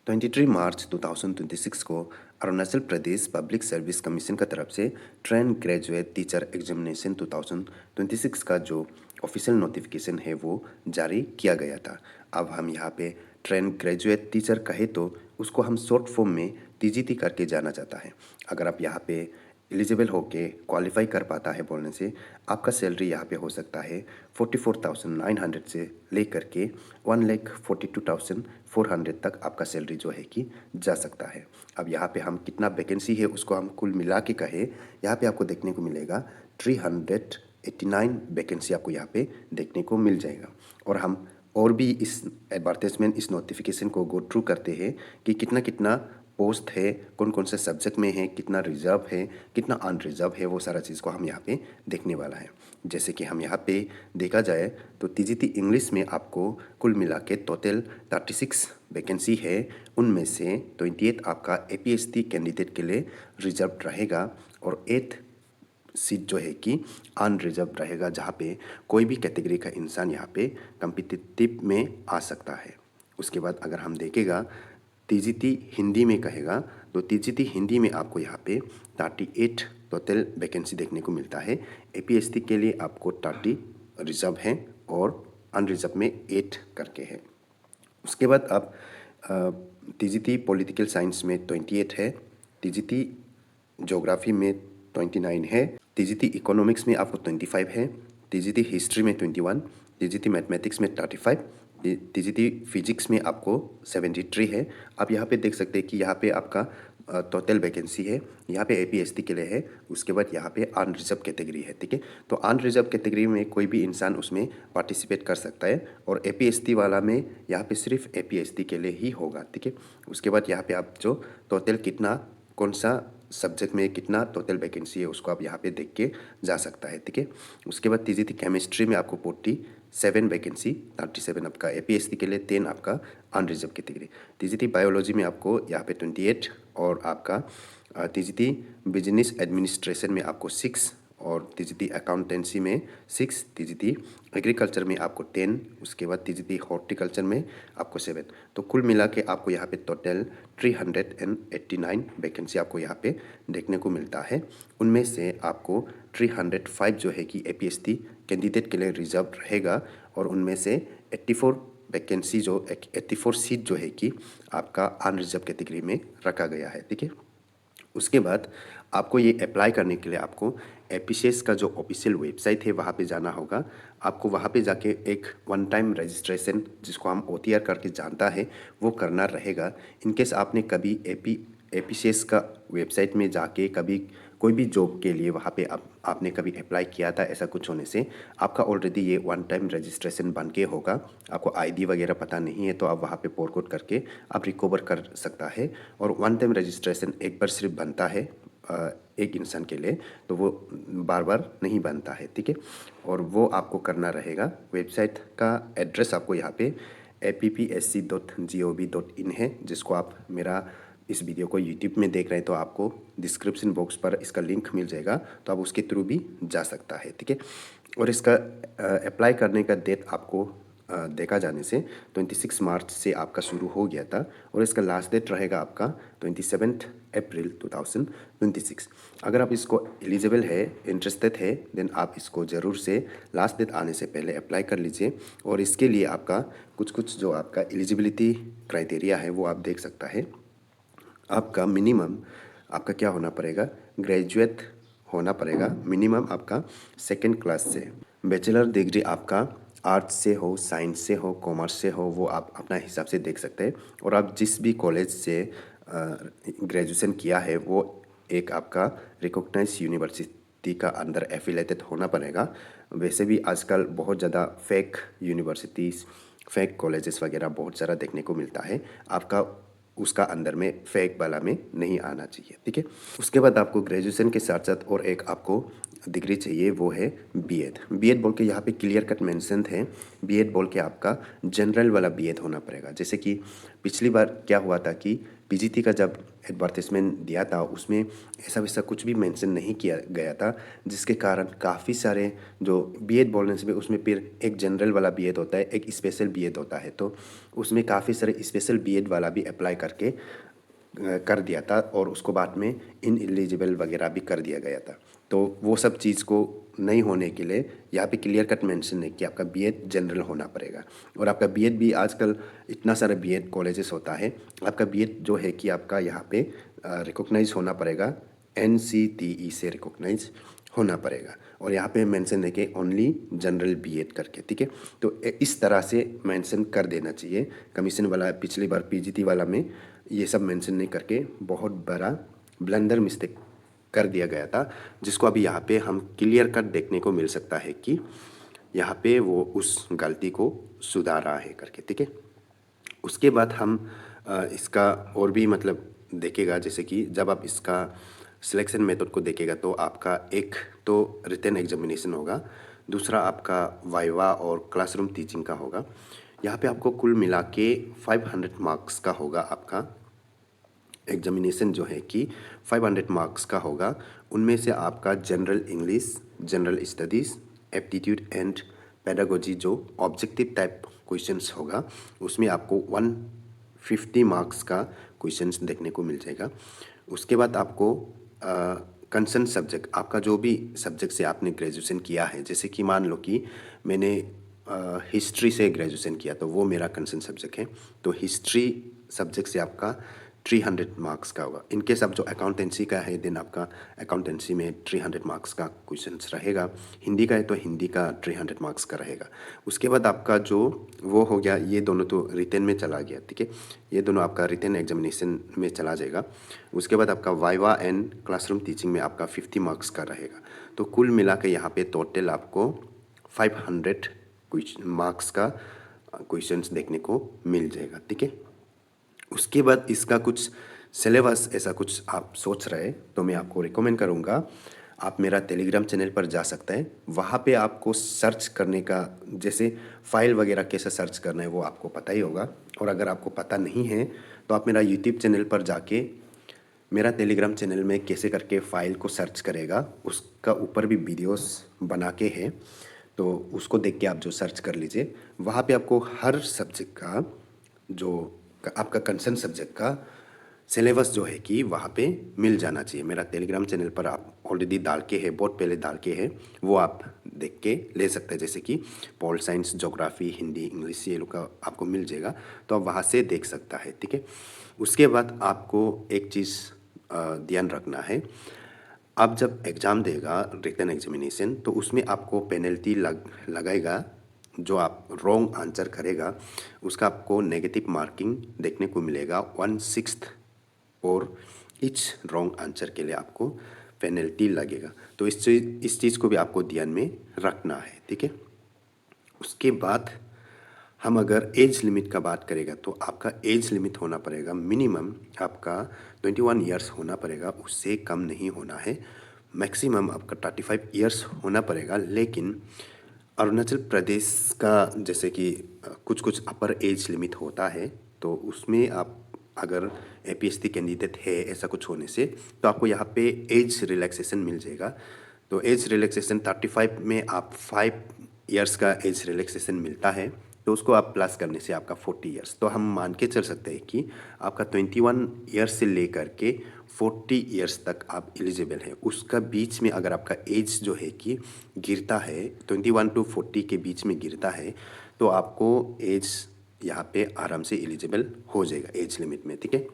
23 मार्च 2026 को Arunachal Pradesh public service commission का तरफ से ट्रेन ग्रेजुएट टीचर एग्जामिनेशन 2026 का जो ऑफिशियल नोटिफिकेशन है वो जारी किया गया था। अब हम यहाँ पे ट्रेन ग्रेजुएट टीचर कहे तो उसको हम शॉर्ट फॉर्म में टीजीटी करके जाना जाता है। अगर आप यहाँ पे एलिजिबल होके क्वालिफाई कर पाता है बोलने से आपका सैलरी यहाँ पे हो सकता है 44,900 से लेकर के 1,42,400 तक आपका सैलरी जो है कि जा सकता है। अब यहाँ पे हम कितना वैकेंसी है उसको हम कुल मिला के कहे, यहाँ पे आपको देखने को मिलेगा 389 वैकेंसी आपको यहाँ पे देखने को मिल जाएगा। और हम और भी इस एडवर्टाइजमेंट इस नोटिफिकेशन को गो थ्रू करते हैं कि कितना कितना पोस्ट है, कौन कौन से सब्जेक्ट में है, कितना रिजर्व है, कितना अनरिजर्व है, वो सारा चीज़ को हम यहाँ पे देखने वाला है। जैसे कि हम यहाँ पे देखा जाए तो टीजीटी इंग्लिश में आपको कुल मिला के टोटल 36 वैकेंसी है। उनमें से 28 आपका एपीएसटी कैंडिडेट के लिए रिजर्व रहेगा और 8 सीट जो है कि अनरिजर्व रहेगा, जहाँ पे कोई भी कैटेगरी का इंसान यहाँ पे कम्पिटिटिव में आ सकता है। उसके बाद अगर हम देखेगा टीजीटी हिंदी में कहेगा तो टीजीटी हिंदी में आपको यहाँ पे 38 टोटल वैकेंसी देखने को मिलता है। एपीएसटी के लिए आपको 30 रिजर्व है और अनरिजर्व में 8 करके है। उसके बाद आप टीजीटी पॉलिटिकल साइंस में 28 है, टीजीटी ज्योग्राफी में 29 है, टीजीटी इकोनॉमिक्स में आपको 25 है, टीजीटी हिस्ट्री में 21, टीजीटी मैथमेटिक्स में 35, टीजीटी फिजिक्स में आपको 73 है। आप यहाँ पे देख सकते हैं कि यहाँ पे आपका टोटल वैकेंसी है, यहाँ पे एपीएसटी के लिए है। उसके बाद यहाँ पे अनरिजर्व कैटेगरी है, ठीक है। तो अनरिजर्व कैटेगरी में कोई भी इंसान उसमें पार्टिसिपेट कर सकता है और एपीएसटी वाला में यहाँ पे सिर्फ एपीएसटी के लिए ही होगा, ठीक है। उसके बाद यहाँ पे आप जो टोटल कितना कौन सा सब्जेक्ट में कितना टोटल वैकेंसी है उसको आप यहाँ पे देख के जा सकता है, ठीक है। उसके बाद टीजीटी केमिस्ट्री में आपको 47 वैकेंसी, 37 आपका एपीएसटी के लिए, 10 आपका अनरिजर्व कैटेगरी। टीजीटी बायोलॉजी में आपको यहाँ पे 28 और आपका टीजीटी बिजनेस एडमिनिस्ट्रेशन में आपको 6 और टीजीटी अकाउंटेंसी में 6, टीजीटी एग्रीकल्चर में आपको 10, उसके बाद टीजीटी हॉर्टिकल्चर में आपको 7। तो कुल मिला के आपको यहाँ पे टोटल 389 वैकेंसी आपको यहाँ पे देखने को मिलता है। उनमें से आपको 305 जो है कि एपीएसटी कैंडिडेट के लिए रिजर्व रहेगा और उनमें से 84 वैकेंसी जो 84 सीट जो है कि आपका अनरिजर्व कैटेगरी में रखा गया है, ठीक है। उसके बाद आपको ये अप्लाई करने के लिए आपको एपीसीएस का जो ऑफिशियल वेबसाइट है वहाँ पे जाना होगा। आपको वहाँ पे जाके एक वन टाइम रजिस्ट्रेशन, जिसको हम ओटीआर करके जानता है, वो करना रहेगा। इनकेस आपने कभी एपीसीएस का वेबसाइट में जाके कभी कोई भी जॉब के लिए वहाँ पे आपने कभी अप्लाई किया था, ऐसा कुछ होने से आपका ऑलरेडी ये वन टाइम रजिस्ट्रेशन बन के होगा। आपको आईडी वगैरह पता नहीं है तो आप वहाँ पे पोरकोड करके आप रिकवर कर सकता है। और वन टाइम रजिस्ट्रेशन एक बार सिर्फ बनता है एक इंसान के लिए, तो वो बार बार नहीं बनता है, ठीक है। और वो आपको करना रहेगा। वेबसाइट का एड्रेस आपको यहाँ पे appsc.gov.in है, जिसको आप मेरा इस वीडियो को यूट्यूब में देख रहे हैं तो आपको डिस्क्रिप्शन बॉक्स पर इसका लिंक मिल जाएगा, तो आप उसके थ्रू भी जा सकता है, ठीक है। और इसका अप्लाई करने का डेट आपको देखा जाने से 26 मार्च से आपका शुरू हो गया था और इसका लास्ट डेट रहेगा आपका 27 अप्रैल 2026। अगर आप इसको एलिजिबल है, इंटरेस्टेड है, देन आप इसको ज़रूर से लास्ट डेट आने से पहले अप्लाई कर लीजिए। और इसके लिए आपका कुछ जो आपका एलिजिबिलिटी क्राइटेरिया है वो आप देख सकता है। आपका मिनिमम आपका क्या होना पड़ेगा, ग्रेजुएट होना पड़ेगा मिनिमम आपका सेकेंड क्लास से। बैचलर डिग्री आपका आर्ट्स से हो, साइंस से हो, कॉमर्स से हो, वो आप अपना हिसाब से देख सकते हैं। और आप जिस भी कॉलेज से ग्रेजुएशन किया है वो एक आपका रिकॉग्नाइज यूनिवर्सिटी का अंदर एफिलेटेड होना पड़ेगा। वैसे भी आजकल बहुत ज़्यादा फेक यूनिवर्सिटीज़, फेक कॉलेजेस वगैरह बहुत सारा देखने को मिलता है। आपका उसका अंदर में फेक वाला में नहीं आना चाहिए, ठीक है। उसके बाद आपको ग्रेजुएशन के साथ साथ और एक आपको डिग्री चाहिए वो है बीएड। बीएड बोल के यहाँ पे क्लियर कट मेंशन है, बीएड बोल के आपका जनरल वाला बीएड होना पड़ेगा। जैसे कि पिछली बार क्या हुआ था कि पीजीटी का जब एडवर्टाइजमेंट दिया था उसमें ऐसा वैसा कुछ भी मेंशन नहीं किया गया था, जिसके कारण काफ़ी सारे जो बीएड बोलने से भी उसमें फिर एक जनरल वाला बीएड होता है, एक स्पेशल बीएड होता है, तो उसमें काफ़ी सारे स्पेशल बीएड वाला भी अप्लाई करके कर दिया था और उसको बाद में इन एलिजिबल वगैरह भी कर दिया गया था। तो वो सब चीज़ को नहीं होने के लिए यहाँ पे क्लियर कट मेंशन है कि आपका बीएड जनरल होना पड़ेगा। और आपका बीएड भी आजकल इतना सारा बीएड कॉलेजेस होता है, आपका बीएड जो है कि आपका यहाँ पे रिकॉग्नाइज होना पड़ेगा, एनसीटीई से रिकॉग्नाइज होना पड़ेगा। और यहाँ पे मेंशन है कि ओनली जनरल बीएड करके, ठीक है। तो इस तरह से मेंशन कर देना चाहिए। कमीशन वाला पिछली बार पीजीटी वाला में ये सब मेंशन नहीं करके बहुत बड़ा ब्लंडर मिस्टेक कर दिया गया था, जिसको अभी यहाँ पे हम क्लियर कट देखने को मिल सकता है कि यहाँ पे वो उस गलती को सुधारा है करके, ठीक है। उसके बाद हम इसका और भी मतलब देखेगा, जैसे कि जब आप इसका सिलेक्शन मेथड को देखेगा तो आपका एक तो रिटन एग्जामिनेशन होगा, दूसरा आपका वाइवा और क्लासरूम टीचिंग का होगा। यहाँ पे आपको कुल मिला के 500 मार्क्स का होगा। आपका एग्जामिनेशन जो है कि 500 मार्क्स का होगा। उनमें से आपका general English, general studies, aptitude and pedagogy जो ऑब्जेक्टिव टाइप क्वेश्चंस होगा, उसमें आपको 150 मार्क्स का क्वेश्चंस देखने को मिल जाएगा। उसके बाद आपको कंसर्न सब्जेक्ट, आपका जो भी सब्जेक्ट से आपने ग्रेजुएशन किया है, जैसे कि मान लो कि मैंने हिस्ट्री से ग्रेजुएशन किया तो वो मेरा कंसर्न सब्जेक्ट है, तो हिस्ट्री सब्जेक्ट से आपका 300 मार्क्स का होगा। इनकेस आप जो अकाउंटेंसी का है देन आपका अकाउंटेंसी में 300 मार्क्स का क्वेश्चंस रहेगा। हिंदी का है तो हिंदी का 300 मार्क्स का रहेगा। उसके बाद आपका जो वो हो गया, ये दोनों तो रिटन में चला गया, ठीक है, ये दोनों आपका रिटन एग्जामिनेशन में चला जाएगा। उसके बाद आपका वाइवा एंड क्लासरूम टीचिंग में आपका 50 मार्क्स का रहेगा। तो कुल मिला के यहाँ पे टोटल आपको 500 मार्क्स का क्वेश्चंस देखने को मिल जाएगा, ठीक है। उसके बाद इसका कुछ सिलेबस ऐसा कुछ आप सोच रहे तो मैं आपको रिकमेंड करूँगा, आप मेरा टेलीग्राम चैनल पर जा सकते हैं। वहाँ पे आपको सर्च करने का, जैसे फाइल वगैरह कैसे सर्च करना है वो आपको पता ही होगा। और अगर आपको पता नहीं है तो आप मेरा यूट्यूब चैनल पर जाके मेरा टेलीग्राम चैनल में कैसे करके फ़ाइल को सर्च करेगा, उसका ऊपर भी वीडियोस बना के है, तो उसको देख के आप जो सर्च कर लीजिए। वहाँ पे आपको हर सब्जेक्ट का जो आपका कंसर्न सब्जेक्ट का सिलेबस जो है कि वहाँ पे मिल जाना चाहिए। मेरा टेलीग्राम चैनल पर आप ऑलरेडी डाल के है, बहुत पहले डाल के है, वो आप देख के ले सकते हैं। जैसे कि pol science, geography, Hindi, English, ये लोग का आपको मिल जाएगा, तो आप वहाँ से देख सकता है, ठीक है। उसके बाद आपको एक चीज़ ध्यान रखना है, आप जब एग्ज़ाम देगा रिटन एग्जामिनेशन तो उसमें आपको पेनल्टी लगाएगा। जो आप रॉन्ग आंसर करेगा उसका आपको नेगेटिव मार्किंग देखने को मिलेगा 1/6 और इच रॉन्ग आंसर के लिए आपको पेनल्टी लगेगा। तो इस चीज़ को भी आपको ध्यान में रखना है, ठीक है। उसके बाद हम अगर एज लिमिट का बात करेगा तो आपका एज लिमिट होना पड़ेगा मिनिमम आपका 21 ईयर्स होना पड़ेगा, उससे कम नहीं होना है। मैक्सिमम आपका 35 ईयर्स होना पड़ेगा। लेकिन अरुणाचल प्रदेश का जैसे कि कुछ कुछ अपर एज लिमिट होता है, तो उसमें आप अगर एपीएससी कैंडिडेट है ऐसा कुछ होने से तो आपको यहाँ पे एज रिलैक्सेशन मिल जाएगा। तो एज रिलैक्सेशन 35 में आप 5 ईयर्स का एज रिलैक्सेशन मिलता है, तो उसको आप प्लस करने से आपका 40 ईयर्स, तो हम मान के चल सकते हैं कि आपका 21 ईयर्स से लेकर के 40 ईयर्स तक आप एलिजिबल है। उसका बीच में अगर आपका एज जो है कि गिरता है 21 to 40 के बीच में गिरता है, तो आपको एज यहाँ पे आराम से एलिजिबल हो जाएगा एज लिमिट में, ठीक है।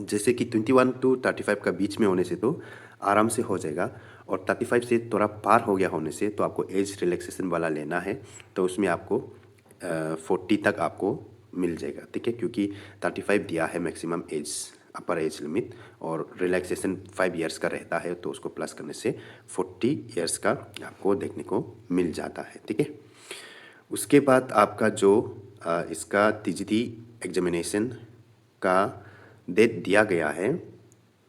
जैसे कि 21 to 35 का बीच में होने से तो आराम से हो जाएगा, और 35 से थोड़ा पार हो गया होने से तो आपको एज रिलैक्सेशन वाला लेना है, तो उसमें आपको 40 तक आपको मिल जाएगा, ठीक है। क्योंकि 35 दिया है मैक्सिमम एज, अपर एज लिमिट, और रिलैक्सेशन 5 ईयर्स का रहता है, तो उसको प्लस करने से 40 ईयर्स का आपको देखने को मिल जाता है, ठीक है। उसके बाद आपका जो इसका टीजीटी एग्जामिनेशन का डेट दिया गया है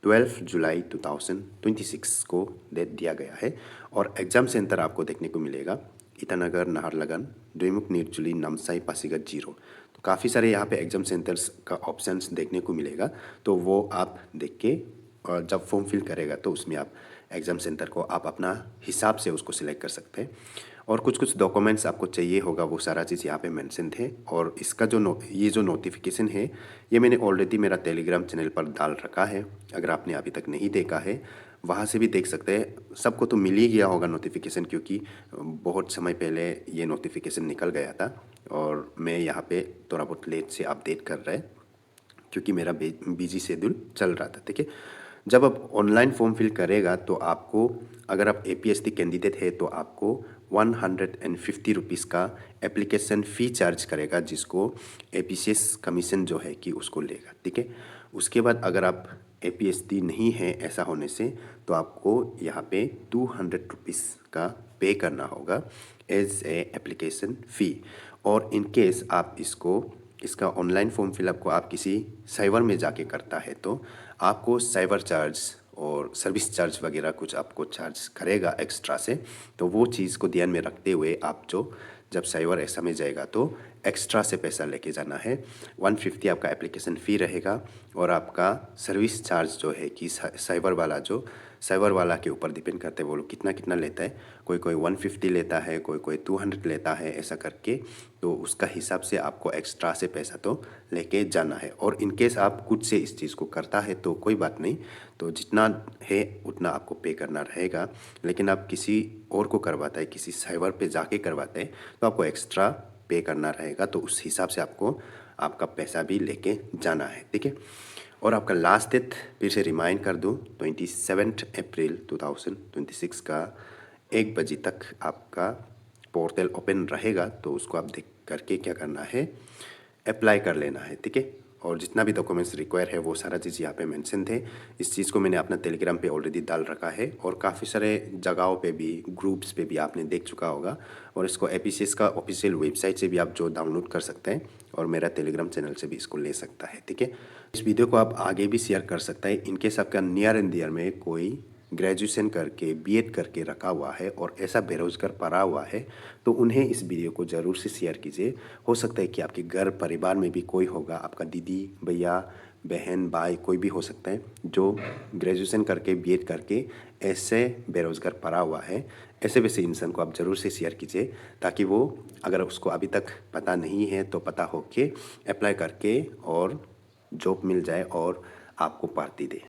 12 जुलाई 2026 को डेट दिया गया है। और एग्ज़ाम सेंटर आपको देखने को मिलेगा ईटानगर, नाहरलगन, दोईमुख निरजुली, नामसाई, पासीघाट, जीरो। तो काफ़ी सारे यहाँ पे एग्ज़ाम सेंटर्स का ऑप्शंस देखने को मिलेगा, तो वो आप देख के और जब फॉर्म फिल करेगा तो उसमें आप एग्ज़ाम सेंटर को आप अपना हिसाब से उसको सिलेक्ट कर सकते हैं। और कुछ कुछ डॉक्यूमेंट्स आपको चाहिए होगा, वो सारा चीज़ यहाँ पे मेंशन थे। और इसका ये जो नोटिफिकेशन है ये मैंने ऑलरेडी मेरा टेलीग्राम चैनल पर डाल रखा है। अगर आपने अभी तक नहीं देखा है वहाँ से भी देख सकते हैं। सबको तो मिल ही गया होगा नोटिफिकेशन, क्योंकि बहुत समय पहले ये नोटिफिकेशन निकल गया था और मैं यहाँ पे थोड़ा बहुत लेट से अपडेट कर रहा है क्योंकि मेरा बिजी शेड्यूल चल रहा था। ठीक है, जब आप ऑनलाइन फॉर्म फिल करेगा तो आपको, अगर आप APSC कैंडिडेट है तो आपको 150 रुपीज़ का एप्लीकेशन फ़ी चार्ज करेगा, जिसको APCS कमीशन जो है कि उसको लेगा। ठीक है, उसके बाद अगर आप APSC नहीं है ऐसा होने से तो आपको यहाँ पे 200 रुपीज़ का पे करना होगा एज ए एप्लीकेशन फ़ी। और इन केस आप इसका ऑनलाइन फॉर्म फिलअप को आप किसी साइबर में जाके करता है तो आपको साइबर चार्ज और सर्विस चार्ज वगैरह कुछ आपको चार्ज करेगा एक्स्ट्रा से। तो वो चीज़ को ध्यान में रखते हुए आप जब साइबर ऐसा में जाएगा तो एक्स्ट्रा से पैसा लेके जाना है। 150 आपका एप्लीकेशन फ़ी रहेगा और आपका सर्विस चार्ज जो है कि साइबर वाला के ऊपर डिपेंड करते हैं वो लोग कितना कितना लेता है। कोई कोई 150 लेता है, कोई कोई 200 लेता है, ऐसा करके। तो उसका हिसाब से आपको एक्स्ट्रा से पैसा तो लेके जाना है। और इन केस आप खुद से इस चीज़ को करता है तो कोई बात नहीं, तो जितना है उतना आपको पे करना रहेगा। लेकिन आप किसी और को करवाता है, किसी साइबर पे जाके करवाते हैं तो आपको एक्स्ट्रा पे करना रहेगा। तो उस हिसाब से आपको आपका पैसा भी लेके जाना है। ठीक है, और आपका लास्ट डेट फिर से रिमाइंड कर दूँ, 27 अप्रैल 2026 का 1 बजे तक आपका पोर्टल ओपन रहेगा। तो उसको आप देख करके क्या करना है, अप्लाई कर लेना है। ठीक है, और जितना भी डॉक्यूमेंट्स रिक्वायर है वो सारा चीज़ यहाँ पे मेंशन थे। इस चीज़ को मैंने अपना टेलीग्राम पे ऑलरेडी डाल रखा है और काफ़ी सारे जगहों पे भी, ग्रुप्स पे भी आपने देख चुका होगा। और इसको APCS का ऑफिशियल वेबसाइट से भी आप डाउनलोड कर सकते हैं और मेरा टेलीग्राम चैनल से भी इसको ले सकता है। ठीक है, इस वीडियो को आप आगे भी शेयर कर सकते हैं। इनकेस आपका नियर एंड डियर में कोई ग्रेजुएशन करके BEd करके रखा हुआ है और ऐसा बेरोजगार पड़ा हुआ है तो उन्हें इस वीडियो को ज़रूर से शेयर कीजिए। हो सकता है कि आपके घर परिवार में भी कोई होगा, आपका दीदी, भैया, बहन, भाई, कोई भी हो सकता है जो ग्रेजुएशन करके BEd करके ऐसे बेरोजगार पड़ा हुआ है। ऐसे वैसे इंसान को आप ज़रूर से शेयर कीजिए ताकि वो, अगर उसको अभी तक पता नहीं है तो पता हो के अप्लाई करके और जॉब मिल जाए और आपको पार्टी दे।